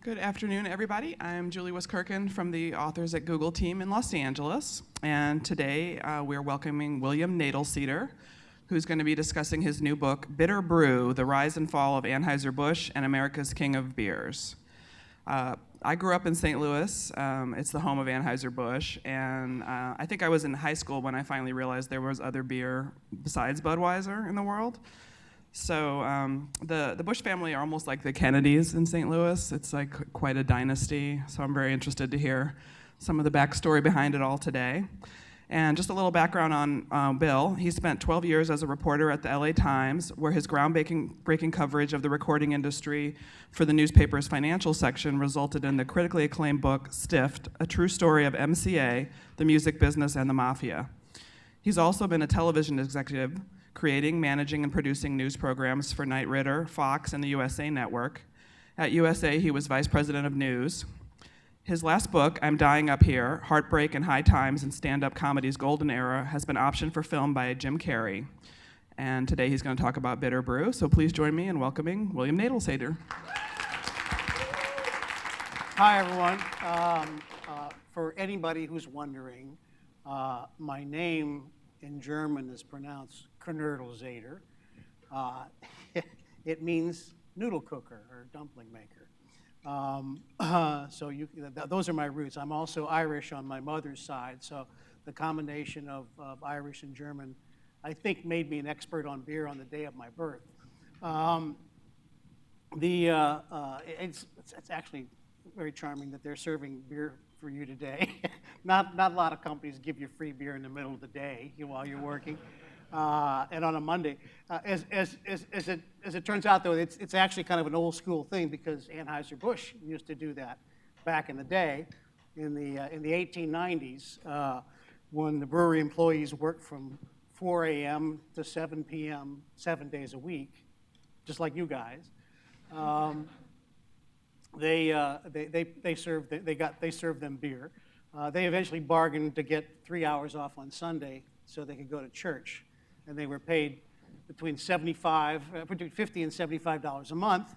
Good afternoon, everybody. I'm Julie Wiskirchen from the Authors at Google team in Los Angeles, and today we're welcoming William Knoedelseder, who's going to be discussing his new book, Bitter Brew, The Rise and Fall of Anheuser Busch and America's King of Beers. I grew up in St. Louis. It's the home of Anheuser Busch, and I think I was in high school when I finally realized there was other beer besides Budweiser in the world. So the Busch family are almost like the Kennedys in St. Louis. It's like quite a dynasty, so I'm very interested to hear some of the backstory behind it all today. And just a little background on Bill. He spent 12 years as a reporter at the LA Times, where his groundbreaking coverage of the recording industry for the newspaper's financial section resulted in the critically acclaimed book, Stiffed, A True Story of MCA, the Music Business, and the Mafia. He's also been a television executive, creating, managing, and producing news programs for Knight Ridder, Fox, and the USA Network. At USA, he was vice president of news. His last book, I'm Dying Up Here, Heartbreak and High Times in Stand-Up Comedy's Golden Era, has been optioned for film by Jim Carrey. And today he's going to talk about Bitter Brew, so please join me in welcoming William Knoedelseder. Hi, everyone. For anybody who's wondering, my name in German is pronounced Knoedelseder. It means noodle cooker or dumpling maker. So those are my roots. I'm also Irish on my mother's side, so the combination of Irish and German, I think, made me an expert on beer on the day of my birth. It's actually very charming that they're serving beer for you today. Not a lot of companies give you free beer in the middle of the day while you're working, and on a Monday. As it turns out, though, it's actually kind of an old school thing because Anheuser Busch used to do that back in the day, in the 1890s, when the brewery employees worked from 4 a.m. to 7 p.m. 7 days a week, just like you guys. They served them beer. They eventually bargained to get 3 hours off on Sunday so they could go to church, and they were paid between $50 and $75 a month,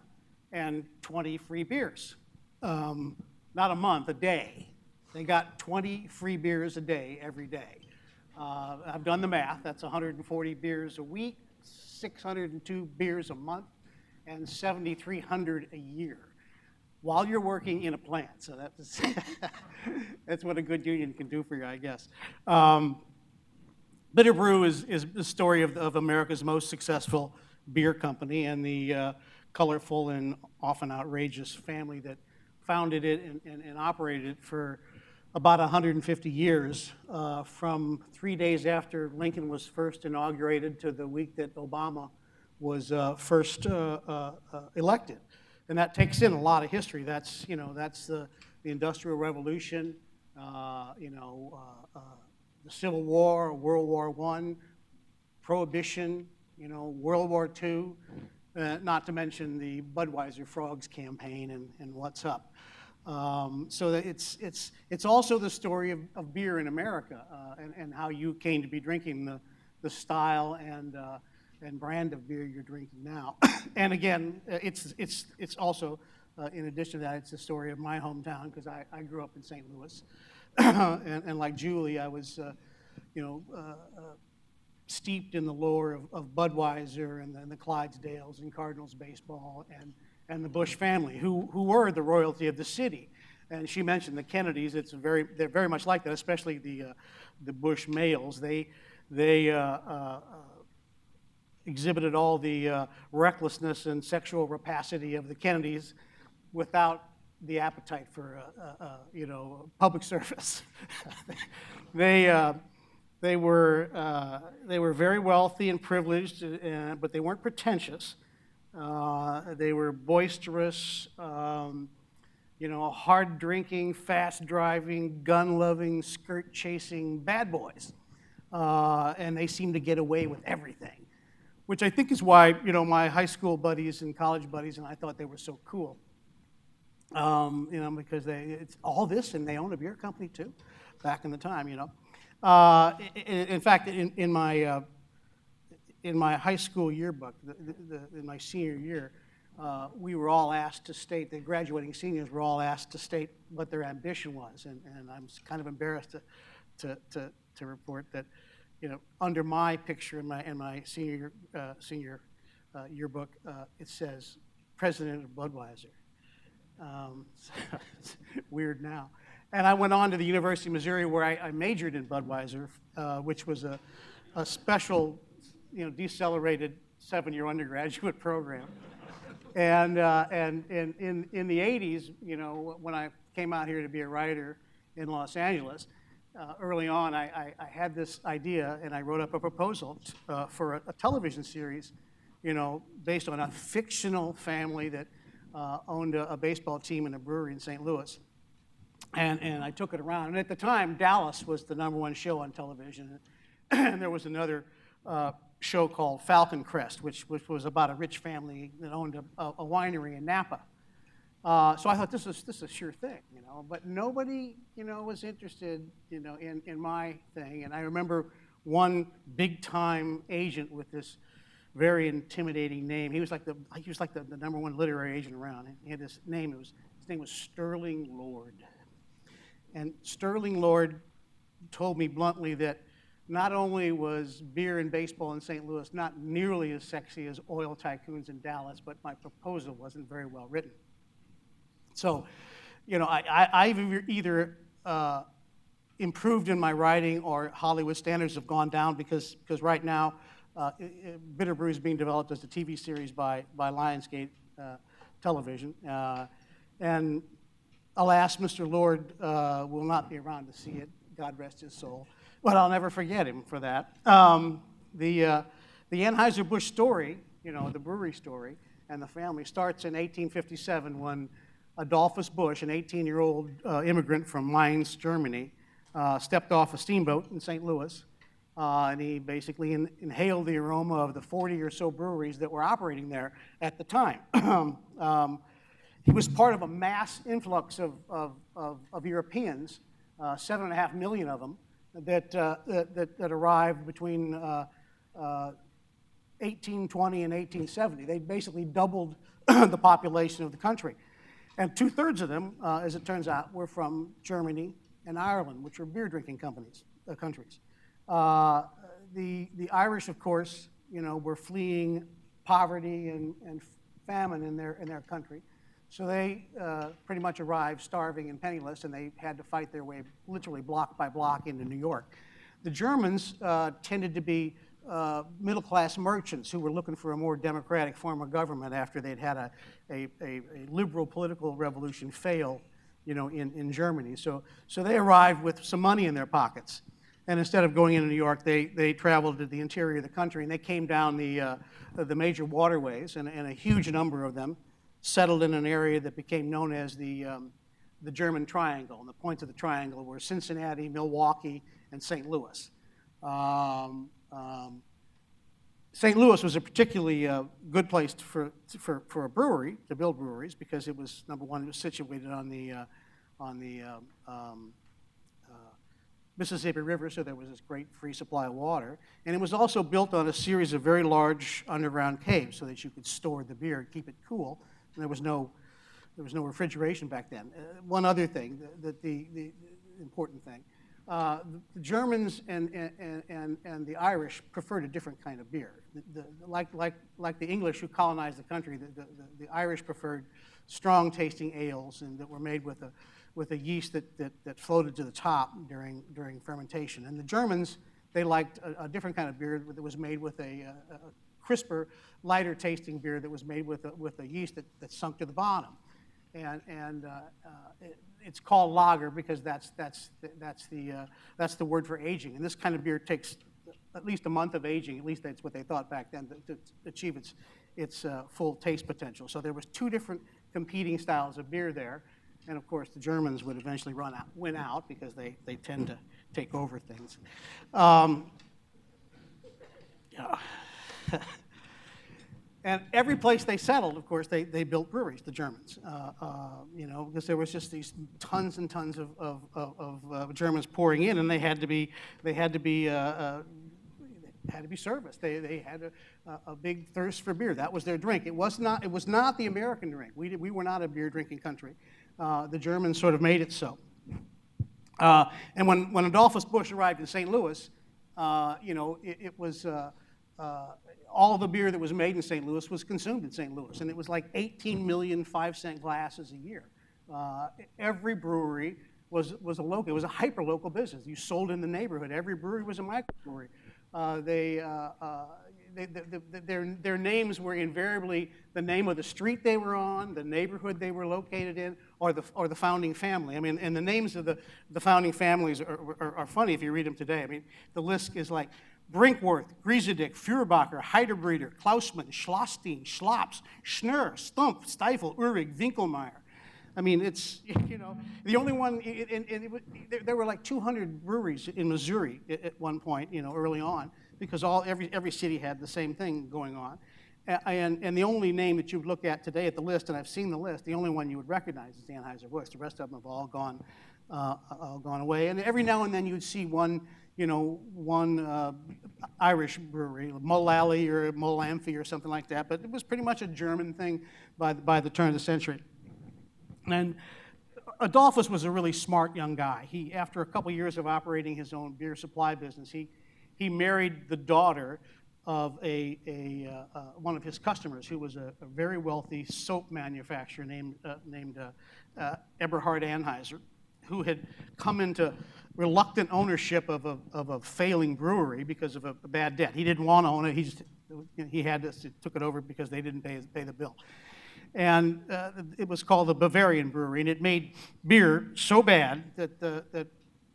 and 20 free beers. Not a month, a day. They got 20 free beers a day every day. I've done the math. That's 140 beers a week, 602 beers a month, and 7,300 a year, while you're working in a plant. So that's what a good union can do for you, I guess. Bitter Brew is the story of America's most successful beer company and the colorful and often outrageous family that founded it and operated it for about 150 years, from 3 days after Lincoln was first inaugurated to the week that Obama was first elected. And that takes in a lot of history. That's the Industrial Revolution, the Civil War, World War I, Prohibition, World War II, not to mention the Budweiser Frogs campaign and What's Up. So that it's also the story of beer in America, and how you came to be drinking the style and brand of beer you're drinking now. And again, it's also, in addition to that, it's the story of my hometown, because I grew up in St. Louis. and like Julie, I was steeped in the lore of Budweiser and the Clydesdales and Cardinals baseball and the Busch family, who were the royalty of the city. And she mentioned the Kennedys. They're very much like that, especially the Busch males. They exhibited all the recklessness and sexual rapacity of the Kennedys without the appetite for public service. They were very wealthy and privileged, but they weren't pretentious. They were boisterous, hard drinking, fast driving, gun loving, skirt chasing bad boys, and they seemed to get away with everything, which I think is why my high school buddies and college buddies and I thought they were so cool. Because it's all this, and they own a beer company too, back in the time. In fact, in my high school yearbook, in my senior year, we were all asked to state, the graduating seniors were all asked to state what their ambition was. And I'm kind of embarrassed to report that, under my picture in my senior yearbook, it says President of Budweiser. So it's weird now. And I went on to the University of Missouri where I majored in Budweiser, which was a special, decelerated 7-year undergraduate program. And in the 80s, when I came out here to be a writer in Los Angeles, early on I had this idea and I wrote up a proposal for a television series, based on a fictional family that owned a baseball team and a brewery in St. Louis. And I took it around. And at the time, Dallas was the #1 show on television. And there was another show called Falcon Crest, which was about a rich family that owned a winery in Napa. So I thought this is a sure thing, But nobody, was interested, in my thing. And I remember one big-time agent with this very intimidating name. He was like the #1 literary agent around. And he had this name. His name was Sterling Lord. And Sterling Lord told me bluntly that not only was beer and baseball in St. Louis not nearly as sexy as oil tycoons in Dallas, but my proposal wasn't very well written. So, I've either improved in my writing or Hollywood standards have gone down because right now, Bitter Brew is being developed as a TV series by Lionsgate Television. And alas, Mr. Lord will not be around to see it, God rest his soul. But I'll never forget him for that. The Anheuser Busch story, the brewery story, and the family starts in 1857 when Adolphus Busch, an 18-year-old immigrant from Mainz, Germany, stepped off a steamboat in St. Louis, and he basically inhaled the aroma of the 40 or so breweries that were operating there at the time. He was part of a mass influx of Europeans, 7.5 million of them, that arrived between 1820 and 1870. They basically doubled the population of the country. And 2/3 of them, as it turns out, were from Germany and Ireland, which were beer-drinking countries. The Irish, of course, were fleeing poverty and famine in their country. So they pretty much arrived starving and penniless, and they had to fight their way literally block by block into New York. The Germans tended to be middle-class merchants who were looking for a more democratic form of government after they'd had a liberal political revolution fail, in Germany. So they arrived with some money in their pockets. And instead of going into New York, they traveled to the interior of the country, and they came down the major waterways, and a huge number of them settled in an area that became known as the German Triangle. And the points of the triangle were Cincinnati, Milwaukee, and St. Louis. St. Louis was a particularly good place for a brewery, to build breweries, because it was, #1, it was situated on the Mississippi River, so there was this great free supply of water. And it was also built on a series of very large underground caves so that you could store the beer and keep it cool. And there was no refrigeration back then. One other thing, the important thing, the Germans and the Irish preferred a different kind of beer. Like the English who colonized the country, the Irish preferred strong-tasting ales and that were made with a yeast that floated to the top during fermentation. And the Germans, they liked a different kind of beer that was made with a crisper, lighter-tasting beer that was made with a yeast that sunk to the bottom. And it's called lager because that's the word for aging. And this kind of beer takes at least a month of aging. At least that's what they thought back then to achieve its full taste potential. So there was 2 different competing styles of beer there. And of course, the Germans would eventually win out because they tend to take over things. And every place they settled, of course, they built breweries, the Germans, because there was just these tons and tons of Germans pouring in, and they had to be had to be serviced. They had a big thirst for beer. That was their drink. It was not the American drink. We were not a beer drinking country. The Germans sort of made it so. And when Adolphus Busch arrived in St. Louis, it was all the beer that was made in St. Louis was consumed in St. Louis, and it was like 18 million 5-cent glasses a year. Every brewery was a local. It was a hyper-local business. You sold in the neighborhood. Every brewery was a microbrewery. Their names were invariably the name of the street they were on, the neighborhood they were located in, or the founding family. I mean, and the names of the founding families are funny if you read them today. I mean, the list is like Brinkworth, Griesedick, Feuerbacher, Heiderbreeder, Klausmann, Schlosstein, Schlops, Schnurr, Stumpf, Stiefel, Uhrig, Winkelmeyer. I mean, it's, the only one, there were like 200 breweries in Missouri at one point, early on, because every city had the same thing going on. And the only name that you would look at today at the list, and I've seen the list, the only one you would recognize is the Anheuser Busch. The rest of them have all gone away. And every now and then you'd see one Irish brewery, Mullally or Mullamphy or something like that, but it was pretty much a German thing by the turn of the century. And Adolphus was a really smart young guy. He, after a couple years of operating his own beer supply business, he married the daughter of one of his customers, who was a very wealthy soap manufacturer named Eberhard Anheuser, who had come into reluctant ownership of a failing brewery because of a bad debt. He didn't want to own it. He took it over because they didn't pay the bill. And it was called the Bavarian Brewery, and it made beer so bad that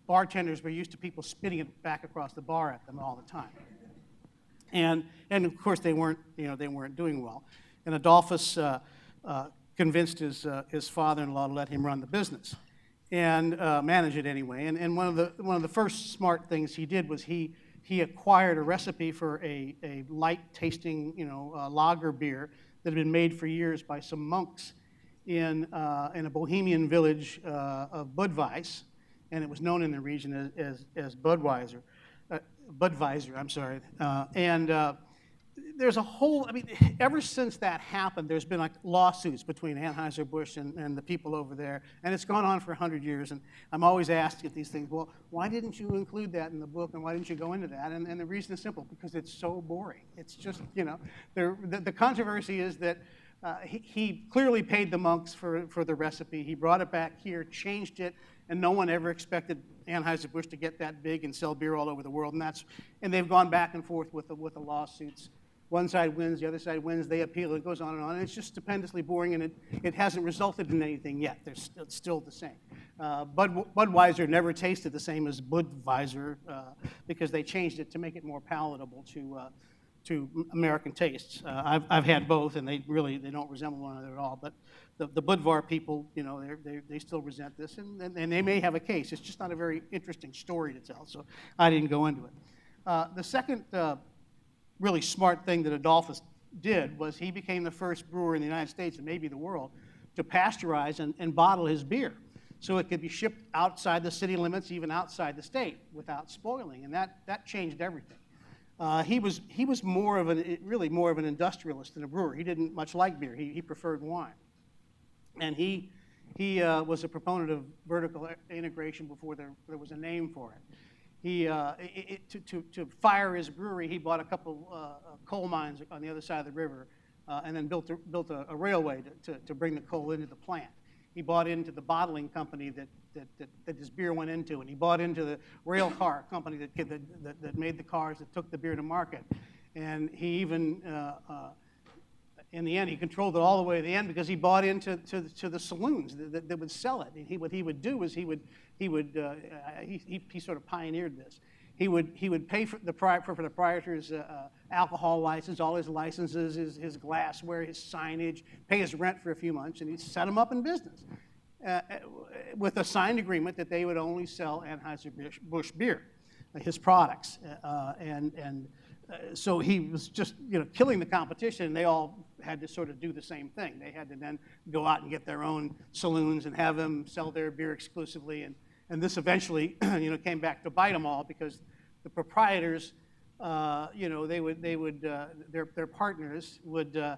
bartenders were used to people spitting it back across the bar at them all the time. And of course they weren't doing well. And Adolphus convinced his father-in-law to let him run the business and manage it anyway. And one of the first smart things he did was he acquired a recipe for a light-tasting lager beer that had been made for years by some monks in a Bohemian village of Budweiser, and it was known in the region as Budweiser. I'm sorry. There's a whole, ever since that happened, there's been like lawsuits between Anheuser Busch and the people over there, and it's gone on for 100 years, and I'm always asked at these things, well, why didn't you include that in the book, and why didn't you go into that? And the reason is simple, because it's so boring. It's just, the controversy is that he clearly paid the monks for the recipe. He brought it back here, changed it, and no one ever expected Anheuser Busch to get that big and sell beer all over the world, and they've gone back and forth with the lawsuits. One side wins, the other side wins, they appeal, it goes on, and it's just stupendously boring, and it hasn't resulted in anything yet. It's still the same. Budweiser never tasted the same as Budweiser because they changed it to make it more palatable to American tastes. I've had both, and they don't resemble one another at all, but the Budvar people, they still resent this, and they may have a case. It's just not a very interesting story to tell, so I didn't go into it. The second really smart thing that Adolphus did was he became the first brewer in the United States, and maybe the world, to pasteurize and bottle his beer so it could be shipped outside the city limits, even outside the state, without spoiling, and that changed everything. He was more of an industrialist than a brewer. He didn't much like beer. He preferred wine, and he was a proponent of vertical integration before there was a name for it. To fire his brewery, he bought a couple coal mines on the other side of the river, and then built a railway to bring the coal into the plant. He bought into the bottling company that his beer went into, and he bought into the rail car company that made the cars that took the beer to market. And he even, in the end, he controlled it all the way to the end because he bought into the saloons that would sell it. And what he would do is he sort of pioneered this. He would pay for the proprietor's alcohol license, all his licenses, his glassware, his signage, pay his rent for a few months, and he'd set him up in business with a signed agreement that they would only sell Anheuser Busch beer, his products, so he was just killing the competition, and they all had to sort of do the same thing. They had to then go out and get their own saloons and have them sell their beer exclusively, and this eventually came back to bite them all because the proprietors their partners would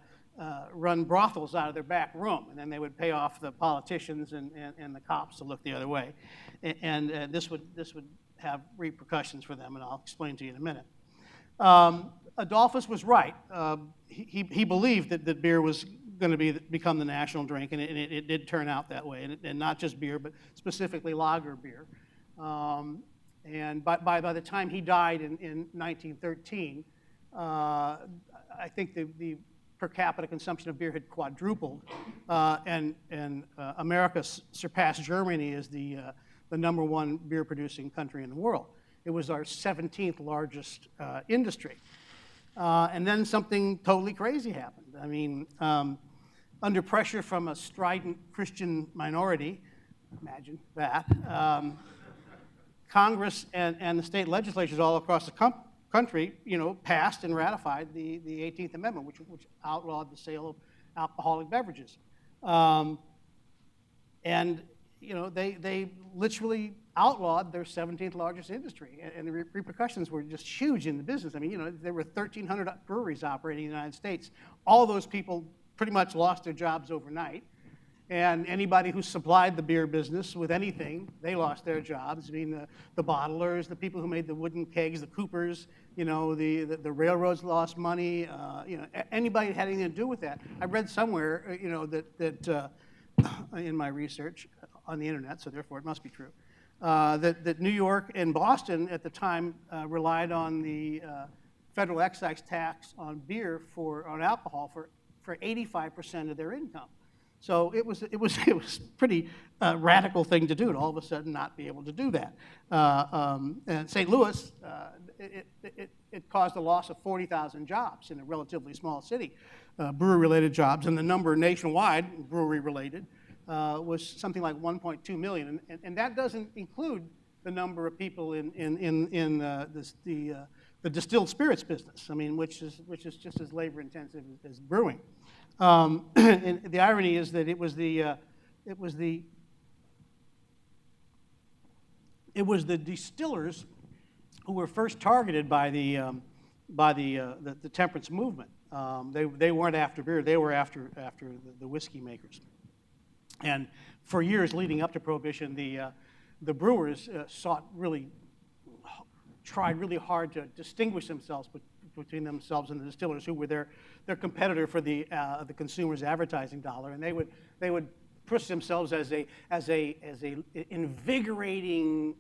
run brothels out of their back room, and then they would pay off the politicians and the cops to look the other way, and this would have repercussions for them, and I'll explain to you in a minute. Adolphus was right. He believed that beer was going to become the national drink, and it did turn out that way, and not just beer, but specifically lager beer. And by the time he died in 1913, I think the per capita consumption of beer had quadrupled, and America surpassed Germany as the #1 beer-producing country in the world. It was our 17th largest industry. And then something totally crazy happened. I mean, under pressure from a strident Christian minority, imagine that, Congress and the state legislatures all across the country, passed and ratified the 18th Amendment, which outlawed the sale of alcoholic beverages. And they literally outlawed their 17th largest industry, and the repercussions were just huge in the business. I mean, there were 1,300 breweries operating in the United States. All those people pretty much lost their jobs overnight, and anybody who supplied the beer business with anything, they lost their jobs. I mean, the bottlers, the people who made the wooden kegs, the coopers, the railroads lost money. Anybody that had anything to do with that. I read somewhere, that in my research on the internet, so therefore it must be true, that New York and Boston at the time relied on the federal excise tax on beer on alcohol for 85% of their income. So it was pretty radical thing to do to all of a sudden not be able to do that. And St. Louis, it caused a loss of 40,000 jobs in a relatively small city, brewery-related jobs, and the number nationwide, brewery-related, was something like 1.2 million, and that doesn't include the number of people in the distilled spirits business. I mean, which is just as labor-intensive as brewing. And the irony is that it was the distillers who were first targeted by the temperance movement. They weren't after beer; they were after the whiskey makers. And for years leading up to Prohibition, the brewers tried really hard to distinguish themselves between themselves and the distillers, who were their competitor for the consumer's advertising dollar, and they would push themselves as a invigorating,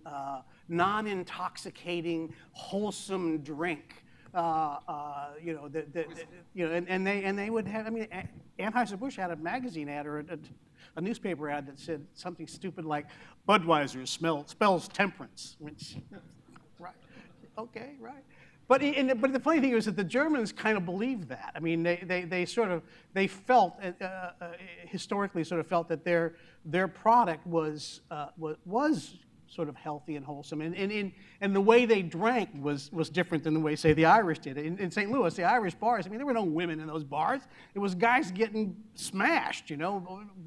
non-intoxicating, wholesome drink. And they would have. I mean, Anheuser Busch had a magazine ad or a newspaper ad that said something stupid like "Budweiser spells temperance," which, right? Okay, right. But the funny thing is that the Germans kind of believed that. I mean, they felt historically sort of felt that their product was sort of healthy and wholesome, and the way they drank was different than the way, say, the Irish did. In St. Louis, the Irish bars, I mean, there were no women in those bars. It was guys getting smashed,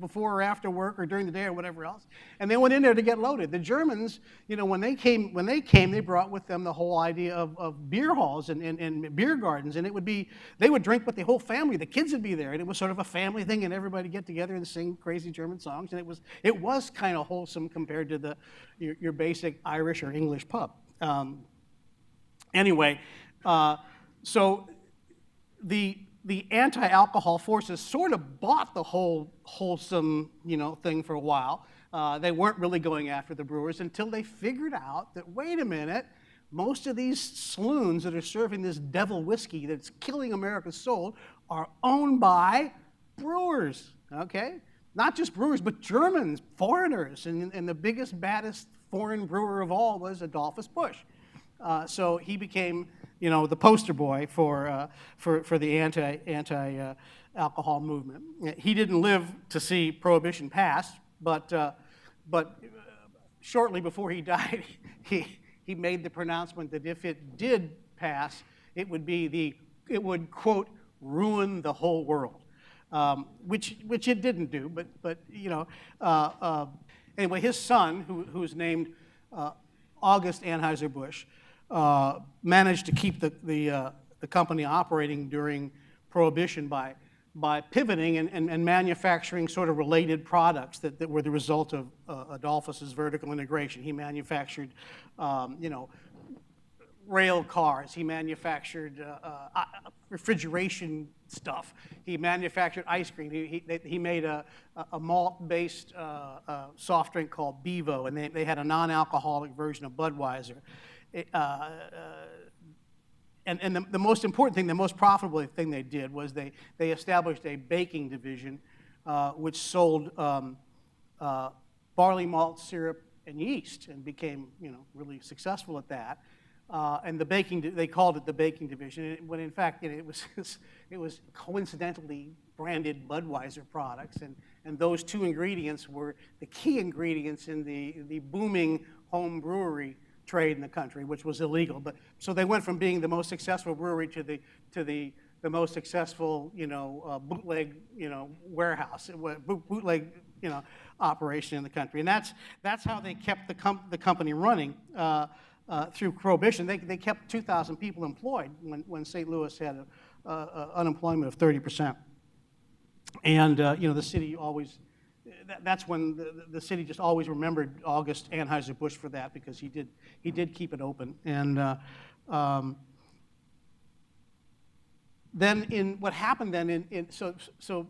before or after work or during the day or whatever else, and they went in there to get loaded. The Germans, when they came, they brought with them the whole idea of beer halls and beer gardens, and they would drink with the whole family. The kids would be there, and it was sort of a family thing, and everybody get together and sing crazy German songs, and it was kind of wholesome compared to your basic Irish or English pub. Anyway, so the anti-alcohol forces sort of bought the whole wholesome, thing for a while. They weren't really going after the brewers until they figured out that, wait a minute, most of these saloons that are serving this devil whiskey that's killing America's soul are owned by brewers, okay? Not just brewers, but Germans, foreigners, and the biggest, baddest foreign brewer of all was Adolphus Busch. So he became, the poster boy for the anti-alcohol movement. He didn't live to see Prohibition pass, but shortly before he died, he made the pronouncement that if it did pass, it would quote ruin the whole world. Which it didn't do, but anyway, his son, who's named August Anheuser Busch, managed to keep the company operating during Prohibition by pivoting and manufacturing sort of related products that were the result of Adolphus's vertical integration. He manufactured, rail cars. He manufactured refrigeration stuff. He manufactured ice cream. He made a malt-based soft drink called Bevo, and they had a non-alcoholic version of Budweiser. And the most important thing, the most profitable thing they did was they established a baking division which sold barley malt, syrup, and yeast, and became really successful at that. And they called it the baking division, when in fact it was coincidentally branded Budweiser products, and those two ingredients were the key ingredients in the booming home brewery trade in the country, which was illegal. But so they went from being the most successful brewery to the most successful bootleg warehouse, bootleg operation in the country, and that's how they kept the company running through Prohibition. They kept 2,000 people employed when St. Louis had unemployment of 30%, and the city always. That's when the city just always remembered August Anheuser Busch for that, because he did keep it open. And then what happened then so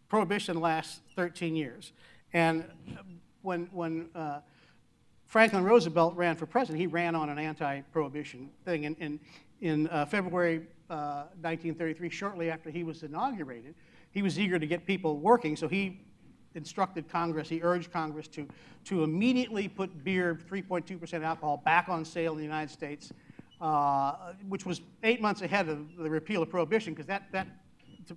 Prohibition lasts 13 years, and when Franklin Roosevelt ran for president, he ran on an anti-prohibition thing, and in February 1933, shortly after he was inaugurated, he was eager to get people working, so he instructed Congress, he urged Congress to immediately put beer, 3.2% alcohol, back on sale in the United States, which was 8 months ahead of the repeal of Prohibition, because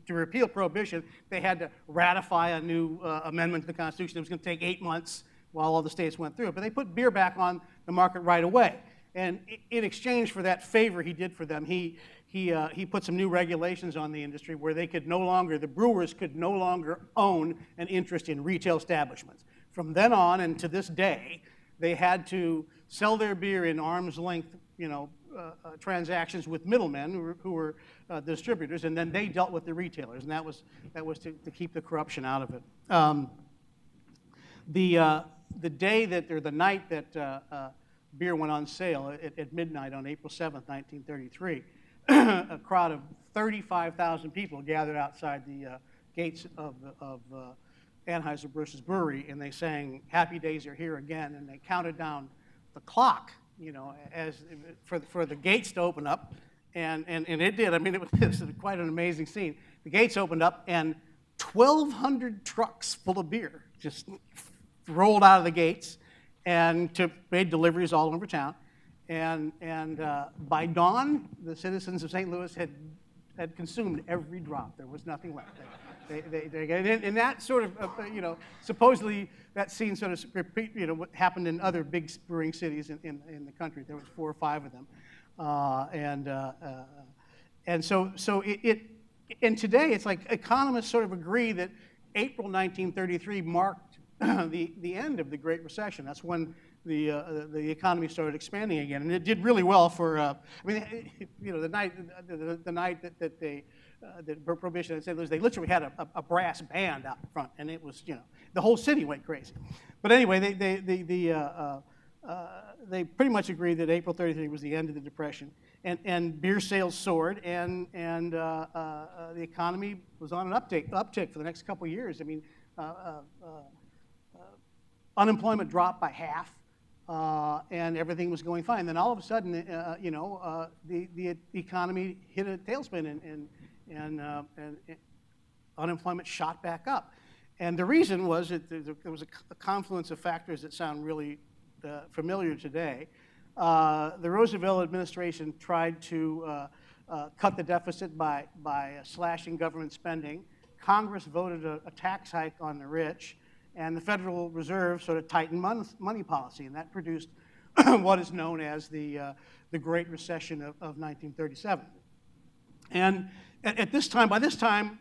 to repeal Prohibition, they had to ratify a new amendment to the Constitution. It was going to take 8 months while all the states went through it. But they put beer back on the market right away. And in exchange for that favor he did for them, he put some new regulations on the industry where the brewers could no longer own an interest in retail establishments. From then on and to this day, they had to sell their beer in arm's length, transactions with middlemen who were the distributors, and then they dealt with the retailers, and that was to keep the corruption out of it. The night that beer went on sale at midnight on April 7th, 1933, a crowd of 35,000 people gathered outside the gates of Anheuser Busch's brewery, and they sang "Happy Days Are Here Again," and they counted down the clock, as for the gates to open up, and it did. I mean, it was quite an amazing scene. The gates opened up, and 1,200 trucks full of beer just rolled out of the gates and made deliveries all over town. And by dawn, the citizens of St. Louis had consumed every drop. There was nothing left. And that sort of, supposedly that scene sort of repeat, what happened in other big brewing cities in the country. There was 4 or 5 of them, and so and today it's like economists sort of agree that April 1933 marked the end of the Great Recession. That's when the economy started expanding again, and it did really well for. The night that Prohibition had said, they literally had a brass band out front, and it was the whole city went crazy. But anyway, they pretty much agreed that April 33 was the end of the Depression, and beer sales soared, and the economy was on an uptick for the next couple of years. I mean. Unemployment dropped by half, and everything was going fine. Then all of a sudden, the economy hit a tailspin, and unemployment shot back up. And the reason was that there was a confluence of factors that sound really familiar today. The Roosevelt administration tried to cut the deficit by slashing government spending. Congress voted a tax hike on the rich. And the Federal Reserve sort of tightened money policy, and that produced what is known as the Great Recession of 1937. And by this time,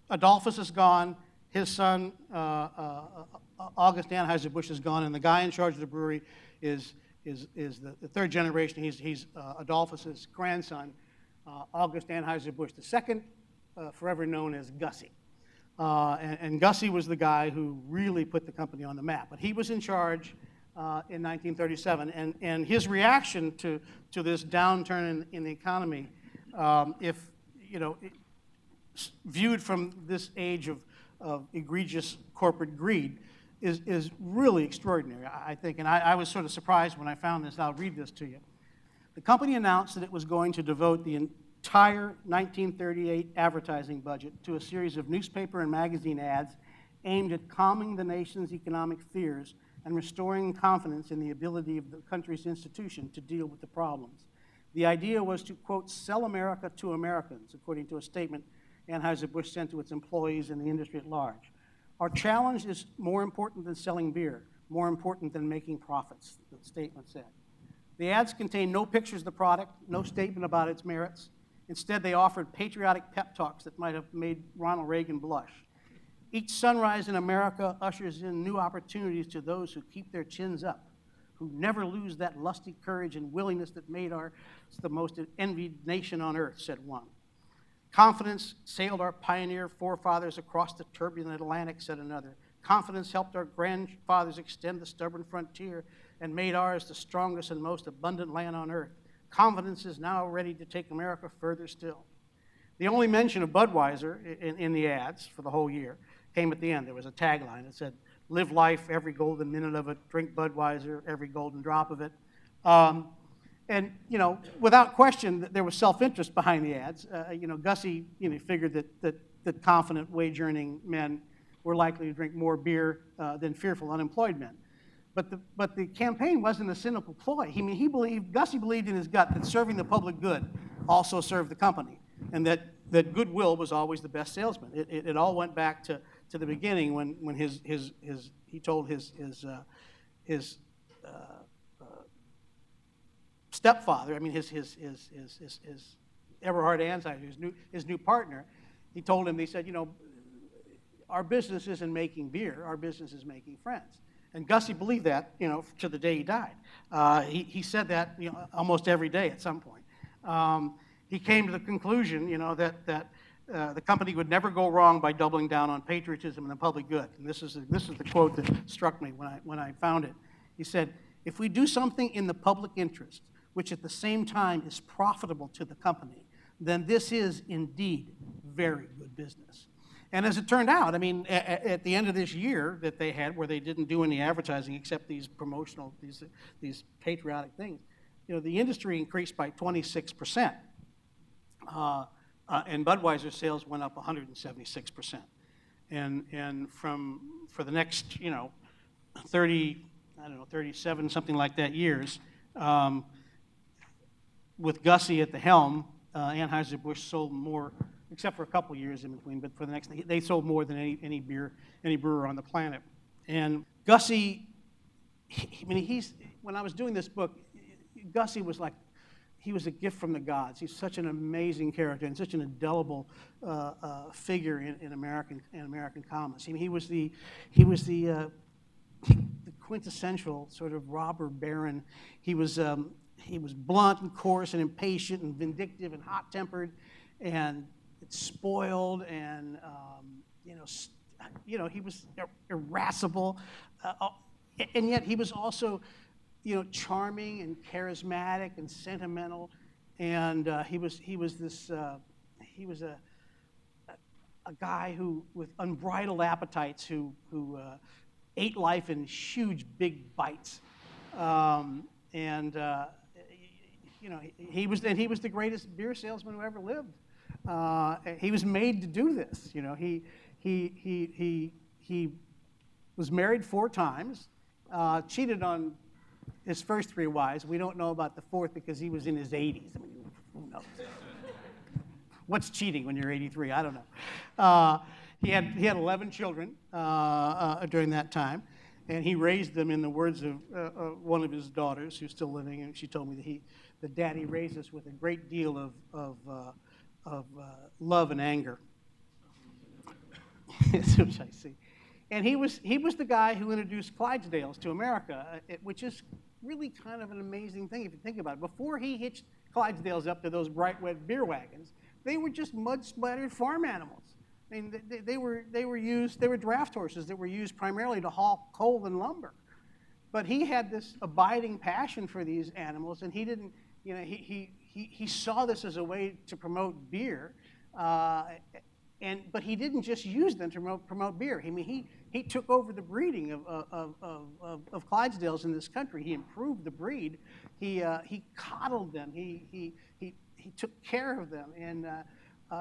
Adolphus is gone, his son August Anheuser Busch is gone, and the guy in charge of the brewery is the third generation. He's Adolphus's grandson, August Anheuser Busch II, forever known as Gussie. And Gussie was the guy who really put the company on the map. But he was in charge in 1937, and his reaction to this downturn in the economy, if viewed from this age of egregious corporate greed, is really extraordinary, I think. And I was sort of surprised when I found this. I'll read this to you. The company announced that it was going to devote the entire 1938 advertising budget to a series of newspaper and magazine ads aimed at calming the nation's economic fears and restoring confidence in the ability of the country's institution to deal with the problems. The idea was to, quote, sell America to Americans, according to a statement Anheuser-Busch sent to its employees and the industry at large. Our challenge is more important than selling beer, more important than making profits, the statement said. The ads contained no pictures of the product, no statement about its merits. Instead, they offered patriotic pep talks that might have made Ronald Reagan blush. Each sunrise in America ushers in new opportunities to those who keep their chins up, who never lose that lusty courage and willingness that made us the most envied nation on earth, said one. Confidence sailed our pioneer forefathers across the turbulent Atlantic, said another. Confidence helped our grandfathers extend the stubborn frontier and made ours the strongest and most abundant land on earth. Confidence is now ready to take America further still. The only mention of Budweiser in the ads for the whole year came at the end. There was a tagline that said, live life, every golden minute of it, drink Budweiser, every golden drop of it. And, without question, there was self-interest behind the ads. Gussie, figured that confident wage-earning men were likely to drink more beer than fearful unemployed men. But the campaign wasn't a cynical ploy. Gussie believed in his gut that serving the public good also served the company, and that goodwill was always the best salesman. It all went back to the beginning when he told his stepfather, his Eberhard Anheuser, his new partner, he told him, he said, our business isn't making beer, our business is making friends. And Gussie believed that, to the day he died. He said that, almost every day at some point. He came to the conclusion, that the company would never go wrong by doubling down on patriotism and the public good. And this is the quote that struck me when I found it. He said, if we do something in the public interest, which at the same time is profitable to the company, then this is indeed very good business. And as it turned out, at the end of this year that they had, where they didn't do any advertising except these promotional, these patriotic things, the industry increased by 26%, and Budweiser sales went up 176%. And for the next, 37, something like that years, with Gussie at the helm, Anheuser Busch sold more, except for a couple years in between, but for the next, they sold more than any brewer on the planet. And Gussie, when I was doing this book, Gussie was like, he was a gift from the gods. He's such an amazing character and such an indelible figure in American commerce. He was the quintessential sort of robber baron. He was blunt and coarse and impatient and vindictive and hot-tempered and spoiled and he was irascible, and yet he was also charming and charismatic and sentimental, and he was a guy who with unbridled appetites who ate life in huge big bites, he was the greatest beer salesman who ever lived. He was made to do this. He was married 4 times, cheated on his first 3 wives. We don't know about the 4th because he was in his 80s. Who knows? What's cheating when you're 83? I don't know. He had 11 children during that time, and he raised them, in the words of one of his daughters, who's still living, and she told me that Daddy raised us with a great deal of love and anger. Which I see. And he was the guy who introduced Clydesdales to America, which is really kind of an amazing thing if you think about it. Before he hitched Clydesdales up to those bright red beer wagons, they were just mud-splattered farm animals. I mean, they were draft horses that were used primarily to haul coal and lumber. But he had this abiding passion for these animals, and he didn't, you know, he saw this as a way to promote beer, but he didn't just use them to promote beer. I mean, he took over the breeding of Clydesdales in this country. He improved the breed. He coddled them. He took care of them, and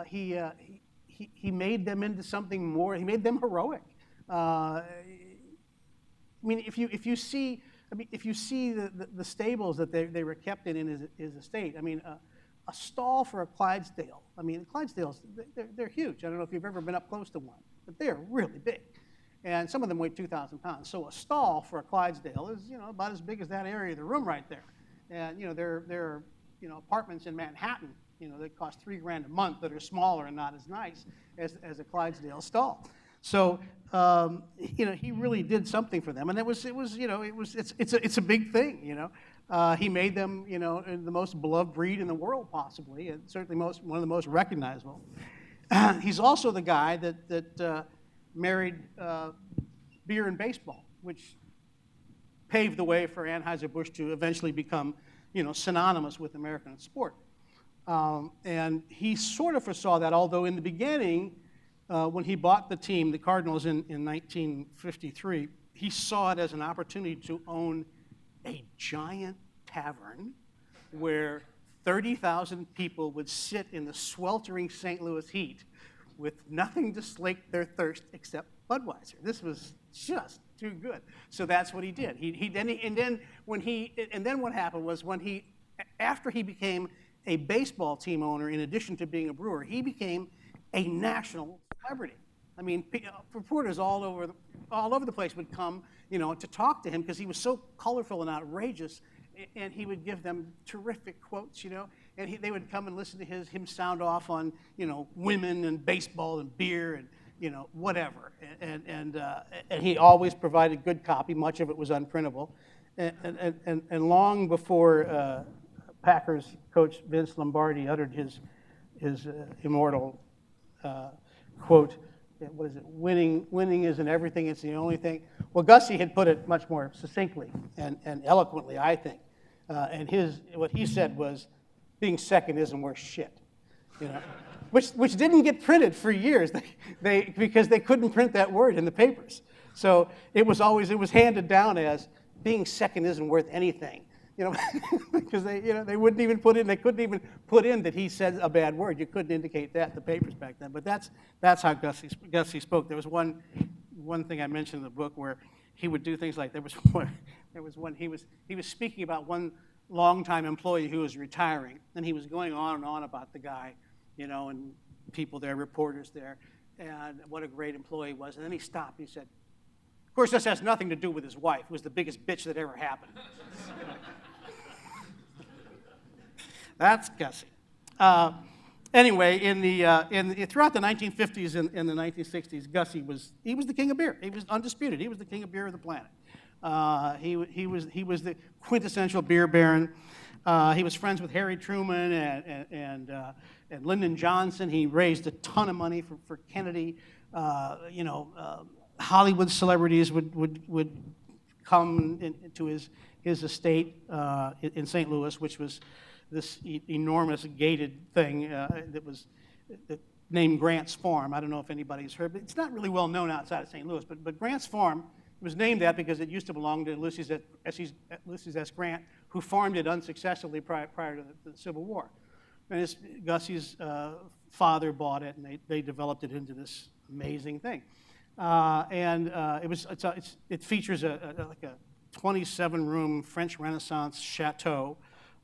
he made them into something more. He made them heroic. I mean, if you see the stables that they were kept in his estate. I mean, a stall for a Clydesdale. I mean, Clydesdales, they're huge. I don't know if you've ever been up close to one, but they're really big. And some of them weigh 2,000 pounds. So a stall for a Clydesdale is, you know, about as big as that area of the room right there. And, you know, there are, you know, apartments in Manhattan, you know, that cost $3 grand a month that are smaller and not as nice as a Clydesdale stall. So, you know, he really did something for them, and it's a big thing, you know. He made them, you know, the most beloved breed in the world, possibly, and certainly one of the most recognizable. He's also the guy that married beer and baseball, which paved the way for Anheuser Busch to eventually become, you know, synonymous with American sport. And he sort of foresaw that, although in the beginning, when he bought the team, the Cardinals, in 1953, he saw it as an opportunity to own a giant tavern where 30,000 people would sit in the sweltering St. Louis heat with nothing to slake their thirst except Budweiser. This was just too good. So that's what he did. Then what happened was after he became a baseball team owner, in addition to being a brewer, he became a national celebrity. I mean, reporters all over the place would come, you know, to talk to him because he was so colorful and outrageous, and he would give them terrific quotes, you know, and they would come and listen to him sound off on, you know, women and baseball and beer and, you know, whatever. And he always provided good copy. Much of it was unprintable. And long before Packers coach Vince Lombardi uttered his immortal quote, what is it? Winning isn't everything, it's the only thing. Well, Gussie had put it much more succinctly and eloquently, I think. And what he said was, being second isn't worth shit, you know, which didn't get printed for years because they couldn't print that word in the papers. So it was handed down as being second isn't worth anything, you know, because they wouldn't even put in, they couldn't even put in that he said a bad word. You couldn't indicate that in the papers back then. But that's how Gussie spoke. There was one thing I mentioned in the book where he would do things like, there was one he was speaking about one longtime employee who was retiring, and he was going on and on about the guy, you know, and people there, reporters there, and what a great employee he was. And then he stopped. He said, "Of course, this has nothing to do with his wife, who was the biggest bitch that ever happened." That's Gussie. Anyway, throughout the 1950s and the 1960s, Gussie was the king of beer. He was undisputed. He was the king of beer of the planet. He was the quintessential beer baron. He was friends with Harry Truman and Lyndon Johnson. He raised a ton of money for Kennedy. Hollywood celebrities would come into his estate in St. Louis, which was this enormous gated thing that named Grant's Farm. I don't know if anybody's heard, but it's not really well known outside of St. Louis. But Grant's Farm was named that because it used to belong to Ulysses S. Grant, who farmed it unsuccessfully prior to the Civil War. And Gussie's father bought it, and they developed it into this amazing thing. It features like a 27-room French Renaissance chateau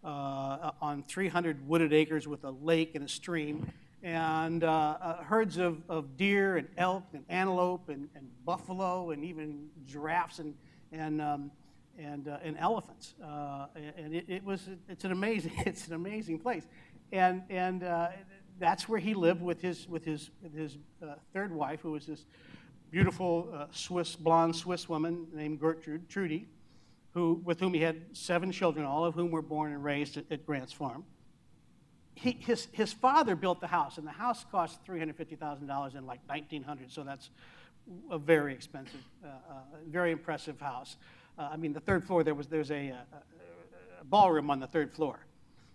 on 300 wooded acres with a lake and a stream, and herds of deer and elk and antelope and buffalo and even giraffes and elephants. It's an amazing place, and that's where he lived with his third wife, who was this beautiful blonde Swiss woman named Gertrude, Trudy, with whom he had 7 children, all of whom were born and raised at Grant's Farm. His father built the house, and the house cost $350,000 in like 1900, so that's a very expensive, very impressive house. I mean, the 3rd floor, there's a ballroom on the 3rd floor,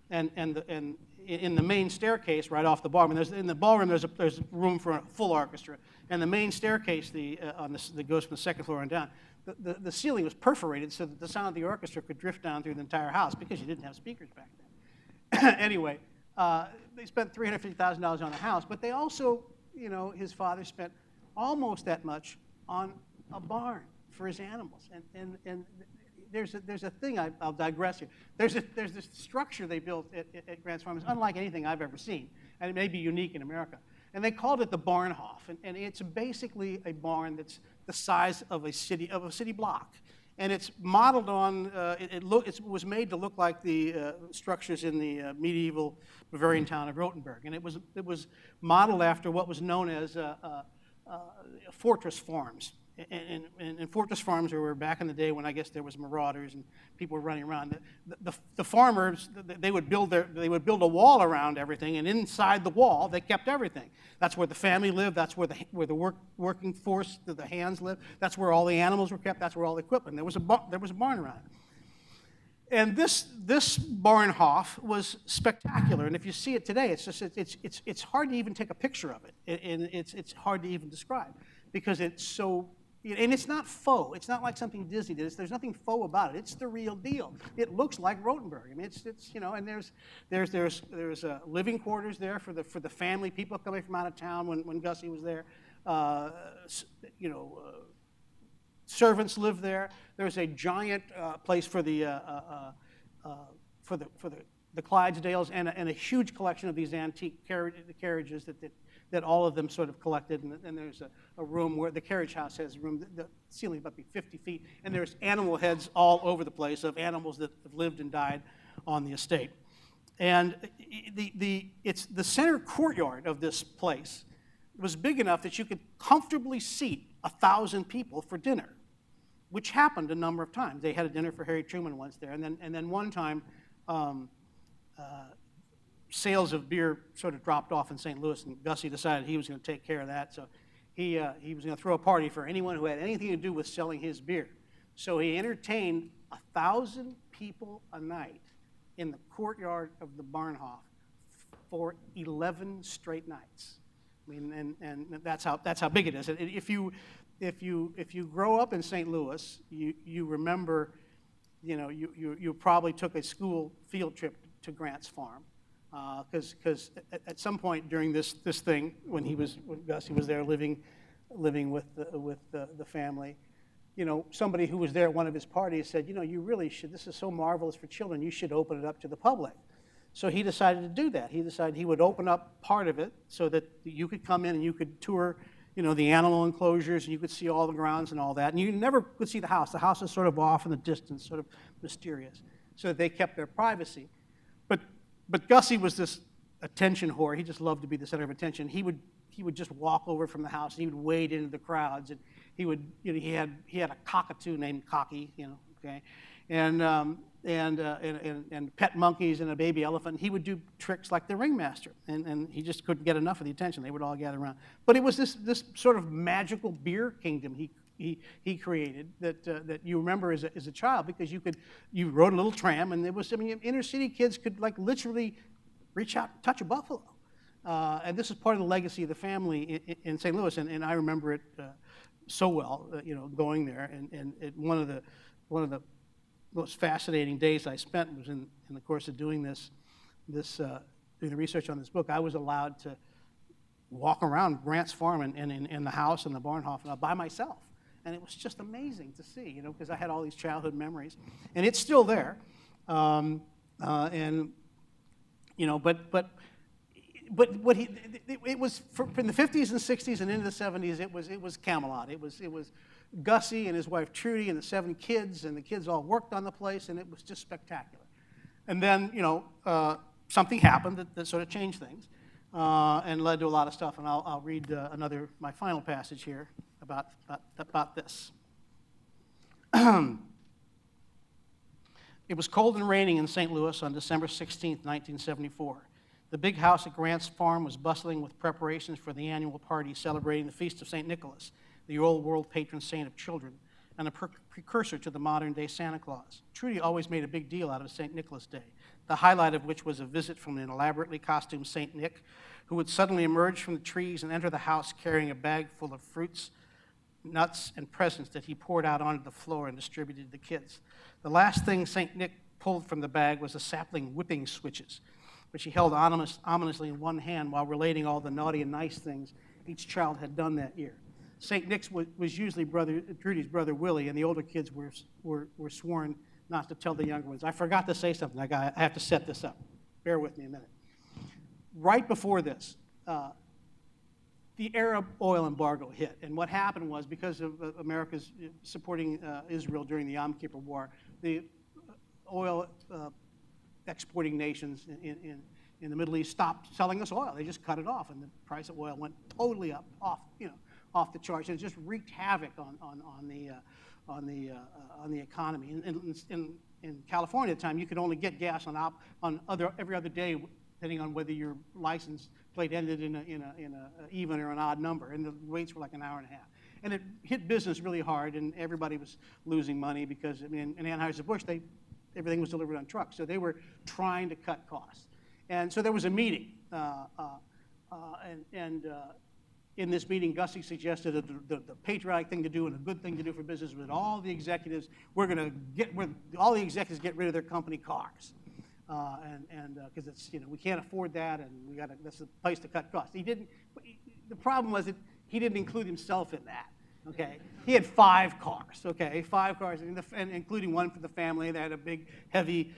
and in the main staircase right off the ballroom, in the ballroom there's room for a full orchestra, and the main staircase that goes from the 2nd floor on down, the ceiling was perforated so that the sound of the orchestra could drift down through the entire house because you didn't have speakers back then. Anyway, they spent $350,000 on the house, but they also, his father spent almost that much on a barn for his animals. And there's a thing, I'll digress here. There's this structure they built at Grant's Farm. It's unlike anything I've ever seen, and it may be unique in America. And they called it the Barnhof, and it's basically a barn that's the size of a city block. And it's modeled on, it was made to look like the structures in the medieval Bavarian town of Rothenburg. And it was modeled after what was known as fortress farms. And fortress farms were back in the day when I guess there was marauders and people were running around. The farmers, they would build a wall around everything, and inside the wall they kept everything. That's where the family lived. That's where the working force, the hands lived. That's where all the animals were kept. That's where all the equipment. There was a barn around it. And this Barnhof was spectacular. And if you see it today, it's hard to even take a picture of it, and it's hard to even describe because it's so. And it's not faux. It's not like something Disney did. There's nothing faux about it. It's the real deal. It looks like Rothenburg. I mean, and there's living quarters there for the family, people coming from out of town when Gussie was there. Servants live there. There's a giant place for the Clydesdales and a huge collection of these antique carriages that all of them sort of collected, and there's a room where the carriage house has a room, the ceiling about 50 feet, and there's animal heads all over the place of animals that have lived and died on the estate. And it's the center courtyard of this place was big enough that you could comfortably seat 1,000 people for dinner, which happened a number of times. They had a dinner for Harry Truman once there, and then one time, sales of beer sort of dropped off in St. Louis, and Gussie decided he was going to take care of that. So he was going to throw a party for anyone who had anything to do with selling his beer. So he entertained 1,000 people a night in the courtyard of the Barnhof for 11 straight nights. I mean, and that's how big it is. If you grow up in St. Louis, you remember, you probably took a school field trip to Grant's Farm. Because at some point during this thing, when Gussie was there living with the family, somebody who was there at one of his parties said, you really should. This is so marvelous for children. You should open it up to the public. So he decided to do that. He decided he would open up part of it so that you could come in and you could tour, the animal enclosures, and you could see all the grounds and all that. And you never could see the house. The house is sort of off in the distance, sort of mysterious. So they kept their privacy. But Gussie was this attention whore. He just loved to be the center of attention. He would just walk over from the house and he would wade into the crowds, and he had a cockatoo named Cocky, okay, and pet monkeys and a baby elephant. He would do tricks like the ringmaster, and he just couldn't get enough of the attention. They would all gather around. But it was this sort of magical beer kingdom he created that you remember as a child, because you rode a little tram, and inner city kids could like literally reach out and touch a buffalo, and this is part of the legacy of the family in St. Louis, and I remember it so well, going there, and one of the most fascinating days I spent was in the course of doing doing the research on this book. I was allowed to walk around Grant's Farm and in the house and the Barnhof by myself. And it was just amazing to see, because I had all these childhood memories, and it's still there. But what it was in the 50s and 60s and into the 70s. It was Camelot. It was Gussie and his wife Trudy and the 7 kids, and the kids all worked on the place, and it was just spectacular. And then something happened that sort of changed things and led to a lot of stuff. And I'll read my final passage here about this. It was cold and raining in St. Louis on December 16, 1974. The big house at Grant's Farm was bustling with preparations for the annual party celebrating the Feast of St. Nicholas, the old world patron saint of children, and a precursor to the modern-day Santa Claus. Trudy always made a big deal out of St. Nicholas Day, the highlight of which was a visit from an elaborately costumed St. Nick, who would suddenly emerge from the trees and enter the house carrying a bag full of fruits, nuts, and presents that he poured out onto the floor and distributed to the kids. The last thing St. Nick pulled from the bag was a sapling whipping switches, which he held ominously in one hand while relating all the naughty and nice things each child had done that year. St. Nick's was usually Trudy's brother Willie, and the older kids were sworn not to tell the younger ones. I forgot to say something. I have to set this up. Bear with me a minute. Right before this, the Arab oil embargo hit, and what happened was, because of America's supporting Israel during the Yom Kippur War, the oil exporting nations in the Middle East stopped selling us oil. They just cut it off, and the price of oil went totally up, off the charts, and it just wreaked havoc on the economy. In California at the time, you could only get gas every other day, depending on whether your license plate ended in a even or an odd number, and the waits were like an hour and a half. And it hit business really hard, and everybody was losing money because, in Anheuser Busch, everything was delivered on trucks, so they were trying to cut costs. And so there was a meeting, in this meeting, Gussie suggested that the patriotic thing to do and a good thing to do for business was all the executives, all the executives get rid of their company cars. Because it's, we can't afford that, and that's the place to cut costs. The problem was that he didn't include himself in that, okay? He had 5 cars, okay? 5 cars, and including one for the family. They had a big, heavy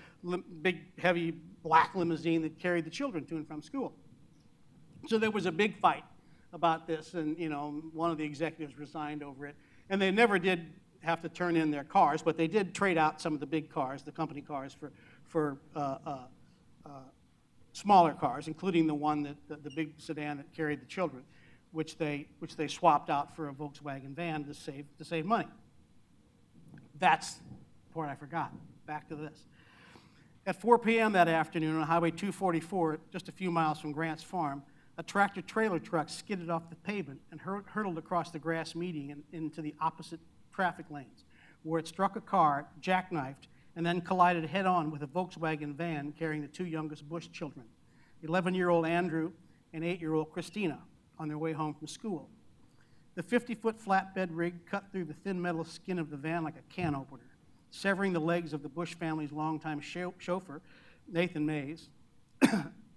black limousine that carried the children to and from school. So there was a big fight about this, and, one of the executives resigned over it. And they never did have to turn in their cars, but they did trade out some of the big cars, the company cars, for smaller cars, including the big sedan that carried the children, which they swapped out for a Volkswagen van to save money. That's the part I forgot. Back to this. At 4 p.m. that afternoon on Highway 244, just a few miles from Grant's Farm, a tractor-trailer truck skidded off the pavement and hurtled across the grass median and into the opposite traffic lanes, where it struck a car, jackknifed, and then collided head-on with a Volkswagen van carrying the 2 youngest Busch children, 11-year-old Andrew and 8-year-old Christina, on their way home from school. The 50-foot flatbed rig cut through the thin metal skin of the van like a can opener, severing the legs of the Busch family's longtime chauffeur, Nathan Mays.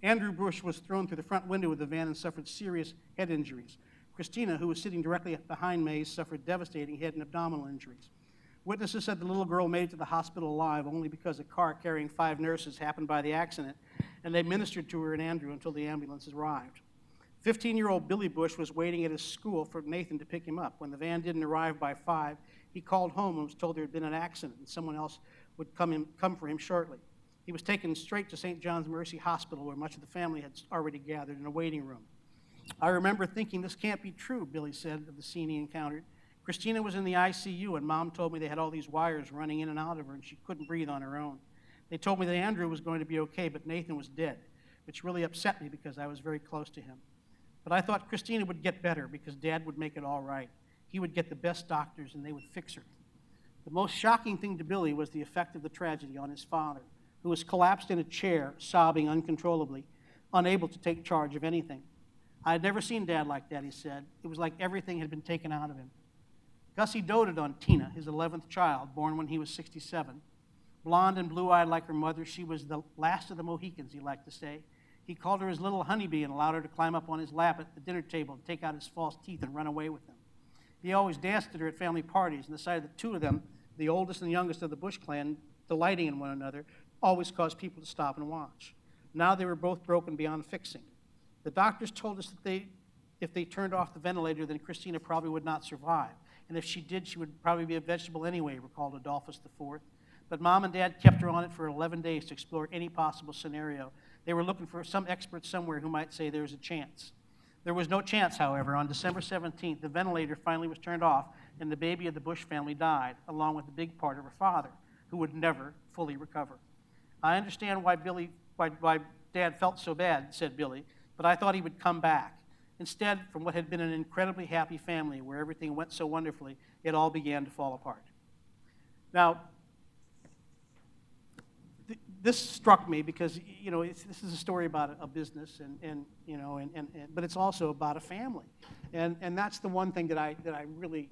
Andrew Busch was thrown through the front window of the van and suffered serious head injuries. Christina, who was sitting directly behind Mays, suffered devastating head and abdominal injuries. Witnesses said the little girl made it to the hospital alive only because a car carrying 5 nurses happened by the accident, and they ministered to her and Andrew until the ambulance arrived. 15-year-old Billy Busch was waiting at his school for Nathan to pick him up. When the van didn't arrive by 5, he called home and was told there had been an accident and someone else would come for him shortly. He was taken straight to St. John's Mercy Hospital, where much of the family had already gathered in a waiting room. I remember thinking, this can't be true, Billy said of the scene he encountered. Christina was in the ICU, and Mom told me they had all these wires running in and out of her, and she couldn't breathe on her own. They told me that Andrew was going to be okay, but Nathan was dead, which really upset me because I was very close to him. But I thought Christina would get better because Dad would make it all right. He would get the best doctors, and they would fix her. The most shocking thing to Billy was the effect of the tragedy on his father, who was collapsed in a chair, sobbing uncontrollably, unable to take charge of anything. I had never seen Dad like that, he said. It was like everything had been taken out of him. Gussie doted on Tina, his 11th child, born when he was 67. Blonde and blue-eyed like her mother, she was the last of the Mohicans, he liked to say. He called her his little honeybee and allowed her to climb up on his lap at the dinner table and take out his false teeth and run away with them. He always danced at her at family parties, and the sight of the 2 of them, the oldest and youngest of the Busch clan, delighting in one another, always caused people to stop and watch. Now they were both broken beyond fixing. The doctors told us that if they turned off the ventilator, then Christina probably would not survive. And if she did, she would probably be a vegetable anyway, recalled Adolphus IV. But Mom and Dad kept her on it for 11 days to explore any possible scenario. They were looking for some expert somewhere who might say there's a chance. There was no chance, however. On December 17th, the ventilator finally was turned off, and the baby of the Busch family died, along with a big part of her father, who would never fully recover. I understand why Dad felt so bad, said Billy, but I thought he would come back. Instead, from what had been an incredibly happy family where everything went so wonderfully, it all began to fall apart. Now, this struck me because, you know, this is a story about a business, but it's also about a family, and that's the one thing that I really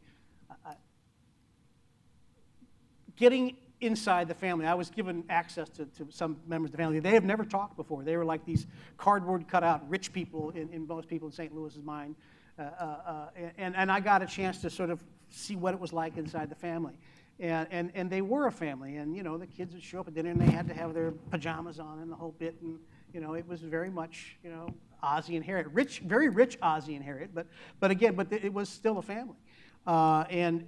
getting inside the family. I was given access to some members of the family. They have never talked before. They were like these cardboard cutout rich people in most people in St. Louis's mind, and I got a chance to sort of see what it was like inside the family. And they were a family, and you know, the kids would show up at dinner and they had to have their pajamas on and the whole bit, and you know, it was very much, you know, Ozzie and Harriet, very rich Ozzie and Harriet, but it was still a family. And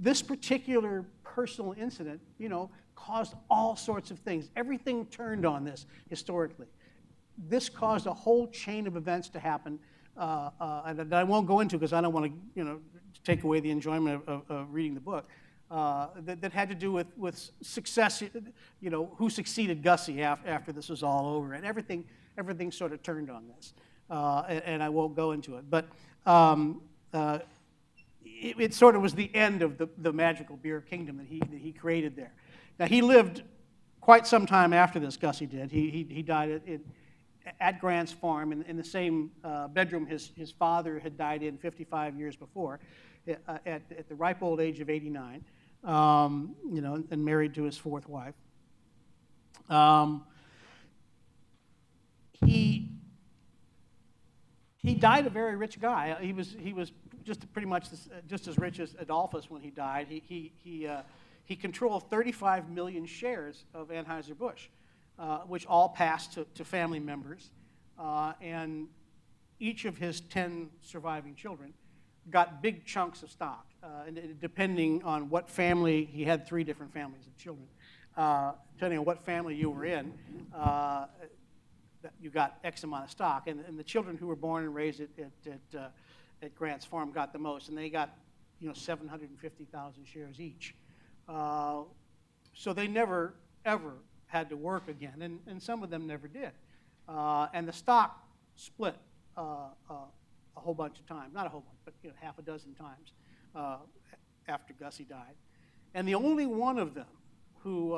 this particular personal incident, you know, caused all sorts of things. Everything turned on this historically. This caused a whole chain of events to happen, and I won't go into because I don't want to, you know, take away the enjoyment of reading the book. That had to do with success, you know, who succeeded Gussie after this was all over, and everything sort of turned on this, and I won't go into it. But it sort of was the end of the magical beer kingdom that he created there. Now, he lived quite some time after this, Gussie did. He died at Grant's farm in the same bedroom his father had died in 55 years before, at the ripe old age of 89, you know, and married to his fourth wife. He died a very rich guy. He was just pretty much just as rich as Adolphus when he died. He controlled 35 million shares of Anheuser Busch, which all passed to family members, and each of his 10 surviving children got big chunks of stock, and depending on what family, he had 3 different families of children. Depending on what family you were in, you got X amount of stock, and the children who were born and raised at Grant's farm got the most, and they got, you know, 750,000 shares each. So they never ever had to work again, and some of them never did. And the stock split a whole bunch of times, not a whole bunch, but you know, half a dozen times after Gussie died. And the only one of them who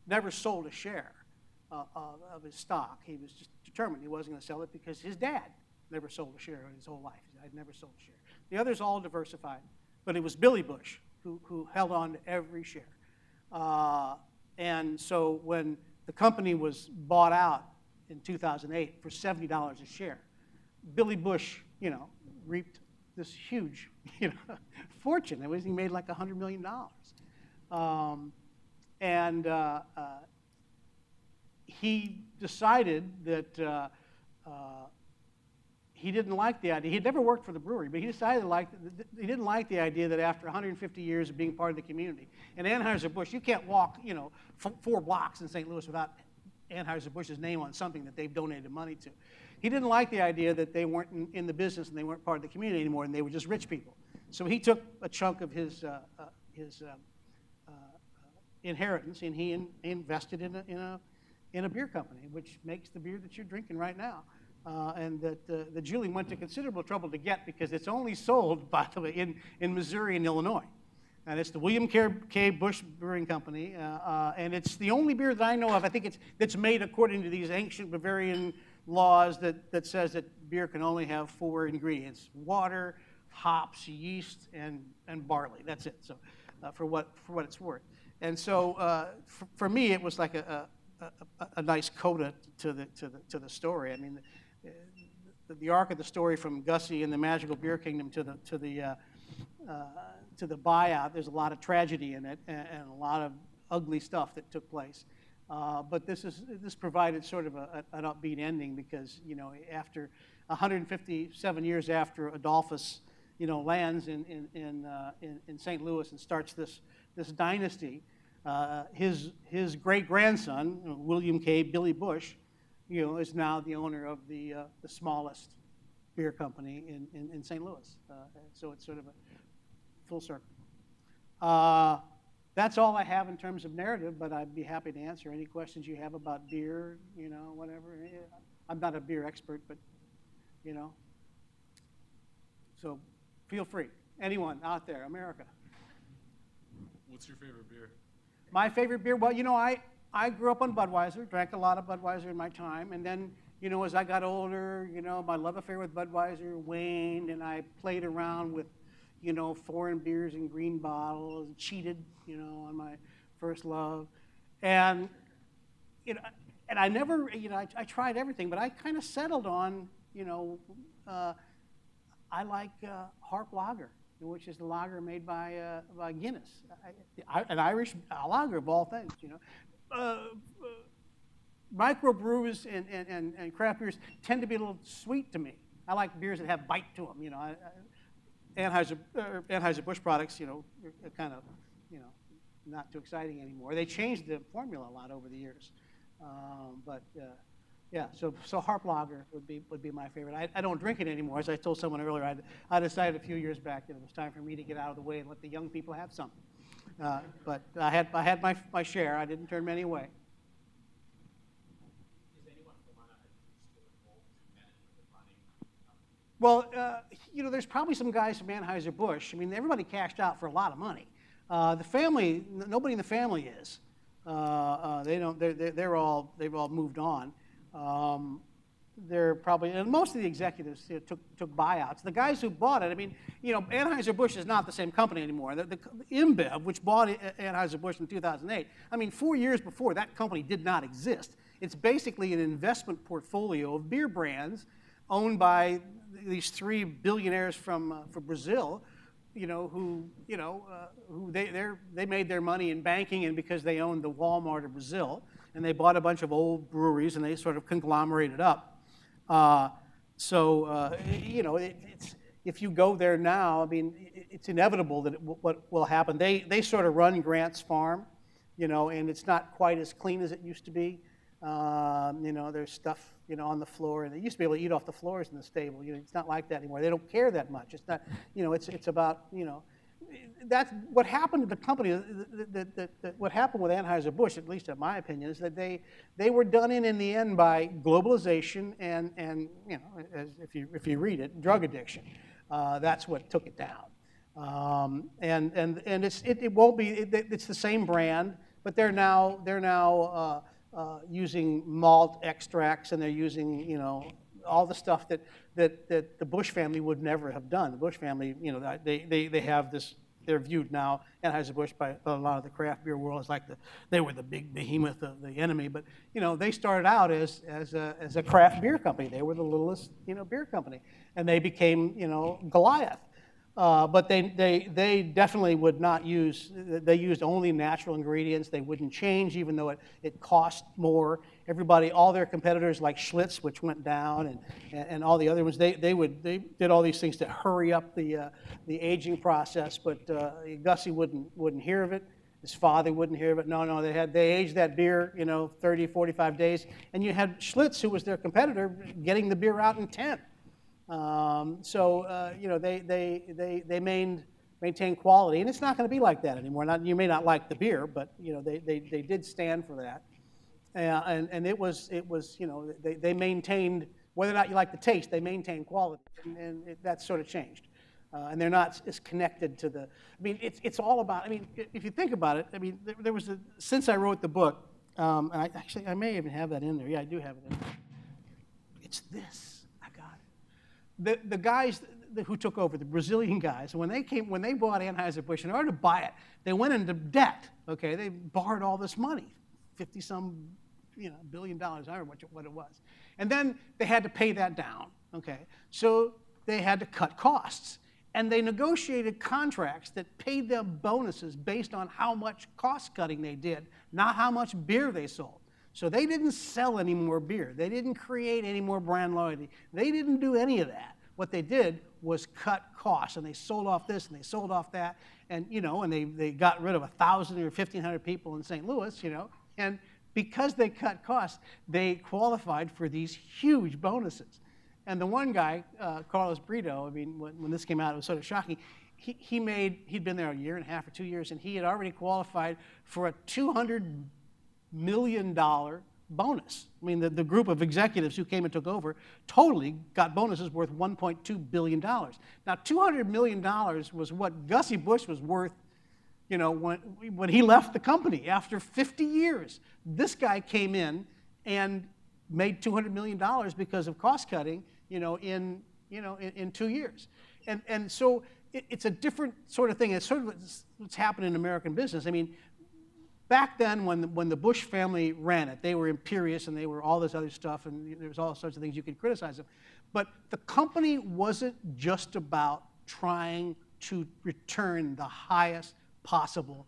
never sold a share of his stock, he was just determined he wasn't going to sell it because his dad never sold a share in his whole life. I'd never sold a share. The others all diversified, but it was Billy Busch who held on to every share. And so when the company was bought out in 2008 for $70 a share, Billy Busch, you know, reaped this huge, you know, fortune. He made like $100 million. He decided that he didn't like the idea. He'd never worked for the brewery, but he decided he didn't like the idea that after 150 years of being part of the community, and Anheuser Busch, you can't walk, you know, 4 blocks in St. Louis without Anheuser Busch's name on something that they've donated money to. He didn't like the idea that they weren't in the business and they weren't part of the community anymore, and they were just rich people. So he took a chunk of his inheritance, and he invested in a beer company, which makes the beer that you're drinking right now, and that Julie went to considerable trouble to get, because it's only sold, by the way, in Missouri and Illinois. And it's the William K. Busch Brewing Company, and it's the only beer that I know of, I think that's made according to these ancient Bavarian laws that says that beer can only have 4 ingredients: water, hops, yeast, and barley. That's it. So, for what it's worth. And so, for me, it was like a nice coda to the story. I mean, the arc of the story from Gussie and the magical beer kingdom to the buyout. There's a lot of tragedy in it and a lot of ugly stuff that took place. But this provided sort of an upbeat ending, because, you know, after 157 years after Adolphus, you know, lands in St. Louis and starts this dynasty, his great grandson, William K. Billy Busch, you know, is now the owner of the smallest beer company in St. Louis. So it's sort of a full circle. That's all I have in terms of narrative, but I'd be happy to answer any questions you have about beer, whatever. I'm not a beer expert, but, so feel free. Anyone out there, America. What's your favorite beer? My favorite beer, well, I grew up on Budweiser, drank a lot of Budweiser in my time, and then, as I got older, my love affair with Budweiser waned, and I played around with, foreign beers in green bottles, cheated, on my first love. And, and I never, I tried everything, but I kind of settled on, I like Harp Lager, which is the lager made by Guinness, an Irish lager of all things, Microbrews and craft beers tend to be a little sweet to me. I like beers that have bite to them, Anheuser Busch products, are kind of, not too exciting anymore. They changed the formula a lot over the years, yeah. So Harp Lager would be my favorite. I don't drink it anymore. As I told someone earlier, I decided a few years back that it was time for me to get out of the way and let the young people have something. But I had my share. I didn't turn many away. Well, there's probably some guys from Anheuser Busch. I mean, everybody cashed out for a lot of money. The family, nobody in the family is. They don't. They've all moved on. They're probably, and most of the executives took buyouts. The guys who bought it, I mean, Anheuser Busch is not the same company anymore. The InBev, which bought Anheuser Busch in 2008, I mean, 4 years before, that company did not exist. It's basically an investment portfolio of beer brands owned by these three billionaires from Brazil, who they made their money in banking and because they owned the Walmart of Brazil, and they bought a bunch of old breweries and they sort of conglomerated up. If you go there now, I mean, it's inevitable that what will happen. They sort of run Grant's Farm, and it's not quite as clean as it used to be. There's stuff, on the floor, and they used to be able to eat off the floors in the stable. It's not like that anymore. They don't care that much. It's not, it's about, that's what happened to the company. What happened with Anheuser Busch, at least in my opinion, is that they were done in the end by globalization and as if you read it, drug addiction. That's what took it down. And it won't be. It's the same brand, but they're now using malt extracts, and they're using all the stuff that the Busch family would never have done. The Busch family, they have this. They're viewed now, Anheuser-Busch, by a lot of the craft beer world as like they were the big behemoth of the enemy. But they started out as a craft beer company. They were the littlest beer company, and they became Goliath. But they definitely would not use. They used only natural ingredients. They wouldn't change, even though it cost more. All their competitors like Schlitz, which went down, and all the other ones, they did all these things to hurry up the aging process. But Gussie wouldn't hear of it. His father wouldn't hear of it. No, they aged that beer 30, 45 days, and you had Schlitz, who was their competitor, getting the beer out in 10. They maintain quality, and it's not going to be like that anymore. You may not like the beer, but they did stand for that, and it was they maintained, whether or not you like the taste, they maintained quality, and that's sort of changed, and they're not as connected to the. I mean, it's all about. I mean, if you think about it, I mean, there was since I wrote the book, and I may even have that in there. Yeah, I do have it in there. It's this. The guys who took over, the Brazilian guys, when they bought Anheuser-Busch, in order to buy it, they went into debt. Okay, they borrowed all this money, $50-some, $1 billion, I don't know what it was, and then they had to pay that down. Okay, so they had to cut costs, and they negotiated contracts that paid them bonuses based on how much cost cutting they did, not how much beer they sold. So they didn't sell any more beer. They didn't create any more brand loyalty. They didn't do any of that. What they did was cut costs, and they sold off this and they sold off that, and they got rid of 1,000 or 1,500 people in St. Louis, and because they cut costs, they qualified for these huge bonuses. And the one guy, Carlos Brito, I mean, when this came out, it was sort of shocking. He'd been there a year and a half or 2 years, and he had already qualified for a $200 million bonus. I mean, the group of executives who came and took over totally got bonuses worth $1.2 billion. Now, $200 million was what Gussie Busch was worth, you know, when he left the company after 50 years. This guy came in and made $200 million because of cost cutting, in 2 years. And so it's a different sort of thing. It's sort of what's happened in American business. I mean, back then when the Bush family ran it, they were imperious and they were all this other stuff, and there was all sorts of things you could criticize them. But the company wasn't just about trying to return the highest possible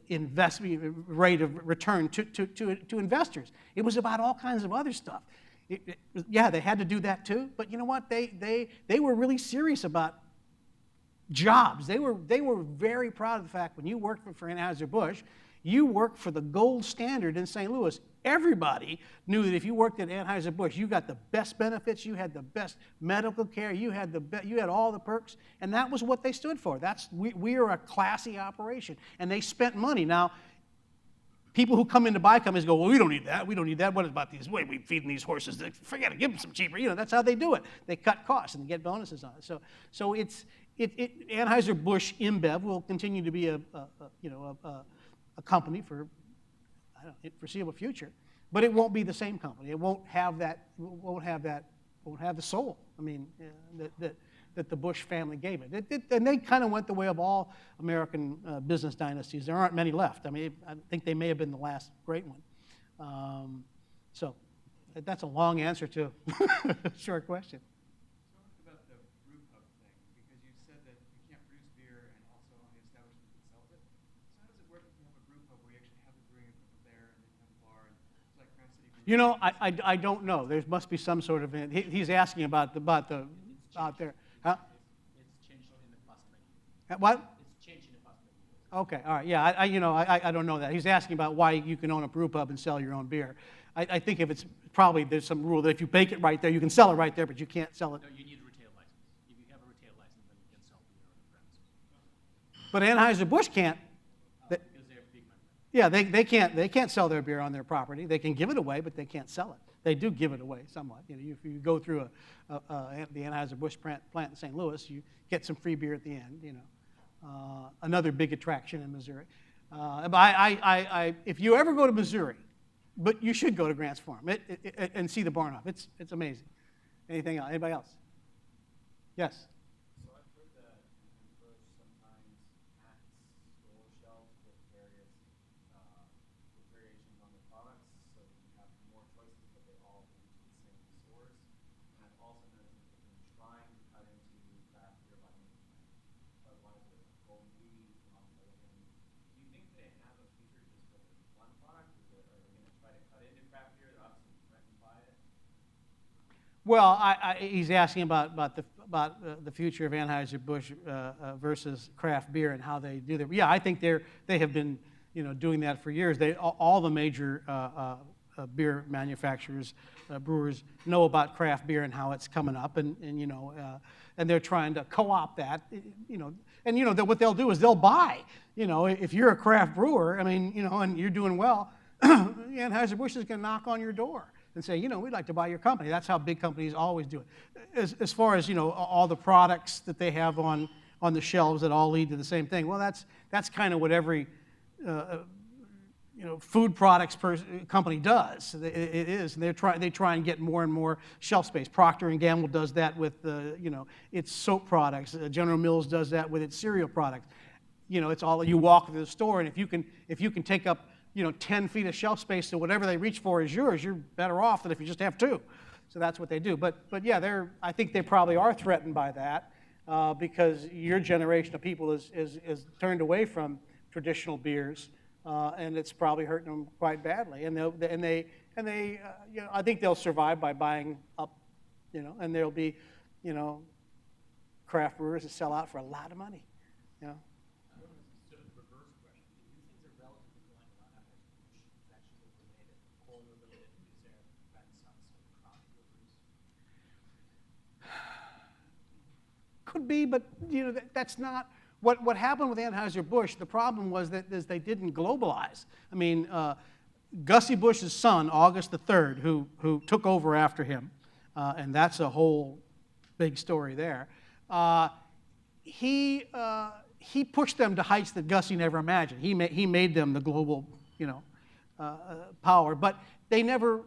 investment rate of return to investors. It was about all kinds of other stuff. Yeah, they had to do that too, but you know what? They were really serious about jobs. They were very proud of the fact when you worked for Anheuser Busch, you worked for the gold standard in St. Louis. Everybody knew that if you worked at Anheuser Busch, you got the best benefits, you had the best medical care, you had all the perks, and that was what they stood for. We are a classy operation, and they spent money. Now, people who come in to buy companies go, well, we don't need that. We don't need that. What about these? Wait, we feeding these horses. Forget it. Give them some cheaper. That's how they do it. They cut costs and get bonuses on it. So Anheuser Busch InBev will continue to be a company for foreseeable future, but it won't be the same company. It won't have that. Won't have the soul. I mean, that the Bush family gave it. And they kind of went the way of all American business dynasties. There aren't many left. I mean, I think they may have been the last great one. So that's a long answer to a short question. Talk about the brew pub thing, because you said that you can't produce beer and also only establishment that sells it. So how does it work if you have a brew pub where you actually have the brewing equipment there and then you have a bar and it's like Craft City Brew? I don't know. There must be some sort of he's asking about the out there. Huh? It's changed in the past many years. What? It's changed in the past many years. Okay, all right. Yeah, I don't know that. He's asking about why you can own a brew pub and sell your own beer. I think if it's probably there's some rule that if you bake it right there, you can sell it right there, but you can't sell it. No, you need a retail license. If you have a retail license, then you can sell beer on the premises. But Anheuser Busch can't. Because they're big manufacturers. Yeah, they can't sell their beer on their property. They can give it away, but they can't sell it. They do give it away somewhat. If you go through the Anheuser Busch plant in St. Louis, you get some free beer at the end. Another big attraction in Missouri. But if you ever go to Missouri, but you should go to Grant's Farm and see the barn hop. It's amazing. Anything else? Anybody else? Yes. So I've heard that Busch sometimes packs store shelves with variations on the products, so that you have more choices, but they all lead to the same stores. And I've also noticed that they've been trying to cut into craft beer by making Budweiser, Golden Wheat, and all these other things. Do you think they have a future just with one product? Are they going to try to cut into craft beer? They're obviously threatened by it. Well, he's asking about the future of Anheuser-Busch versus craft beer and how they do that. Yeah, I think they have been doing that for years. All the major beer manufacturers, brewers know about craft beer and how it's coming up, and they're trying to co-opt that. What they'll do is they'll buy. If you're a craft brewer, I mean, and you're doing well, Anheuser-Busch is going to knock on your door and say, we'd like to buy your company. That's how big companies always do it. As far as, all the products that they have on the shelves that all lead to the same thing, well, that's kind of what every, food products company does. It is, and they try and get more and more shelf space. Procter & Gamble does that with, its soap products. General Mills does that with its cereal products. It's all, you walk through the store, and if you can take up 10 feet of shelf space, so whatever they reach for is yours, you're better off than if you just have 2. So that's what they do. But yeah, I think they probably are threatened by that because your generation of people is turned away from traditional beers, and it's probably hurting them quite badly. And I think they'll survive by buying up, and there'll be, craft brewers that sell out for a lot of money, Sort of the reverse question. Do these things are relatively going around Anheuser-Busch is actually related, correlated? Is there been some sort of cross breweries? be, but that's not what happened with Anheuser Busch. The problem was that they didn't globalize. I mean, Gussie Busch's son, August the 3rd, who took over after him, and that's a whole big story there. He pushed them to heights that Gussie never imagined. He made them the global, power, but they never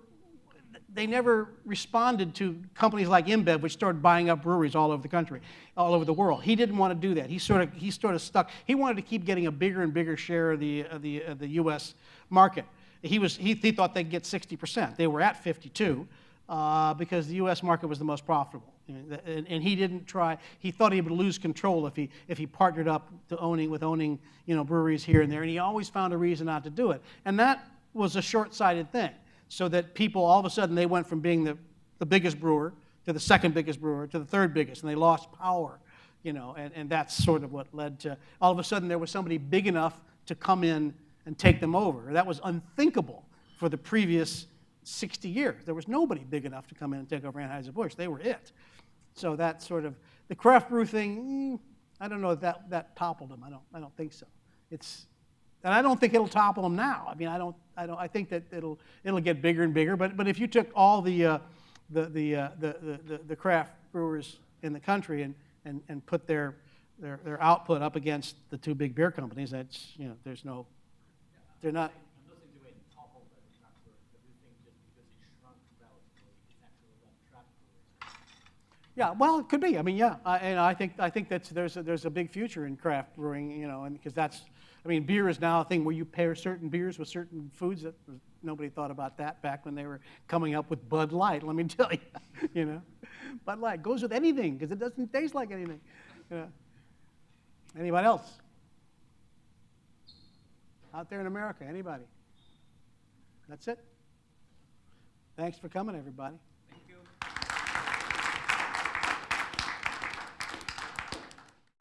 responded to companies like InBev, which started buying up breweries all over the country, all over the world. He didn't want to do that. He sort of stuck. He wanted to keep getting a bigger and bigger share of the U.S. market. He thought they'd get 60%. They were at 52 because the U.S. market was the most profitable. And he didn't try. He thought he would lose control if he partnered up with owning breweries here and there. And he always found a reason not to do it. And that was a short-sighted thing. So that people, all of a sudden, they went from being the biggest brewer to the second biggest brewer to the third biggest, and they lost power, and that's sort of what led to, all of a sudden, there was somebody big enough to come in and take them over. That was unthinkable for the previous 60 years. There was nobody big enough to come in and take over Anheuser Busch. They were it. So that sort of, the craft brew thing, I don't know if that toppled them. I don't think so. And I don't think it'll topple them now. I mean, I think that it'll get bigger and bigger. But if you took all the craft brewers in the country and put their output up against the two big beer companies, that's they're not. I'm listening to it toppled as a craft brewer, but we think just because it shrunk relatively, it's actually less craft brewers. Yeah, well, it could be. I mean, yeah, and I think that's there's a big future in craft brewing, and because that's. I mean, beer is now a thing where you pair certain beers with certain foods. Nobody thought about that back when they were coming up with Bud Light, let me tell you. Bud Light goes with anything because it doesn't taste like anything. Anybody else? Out there in America, anybody? That's it. Thanks for coming, everybody.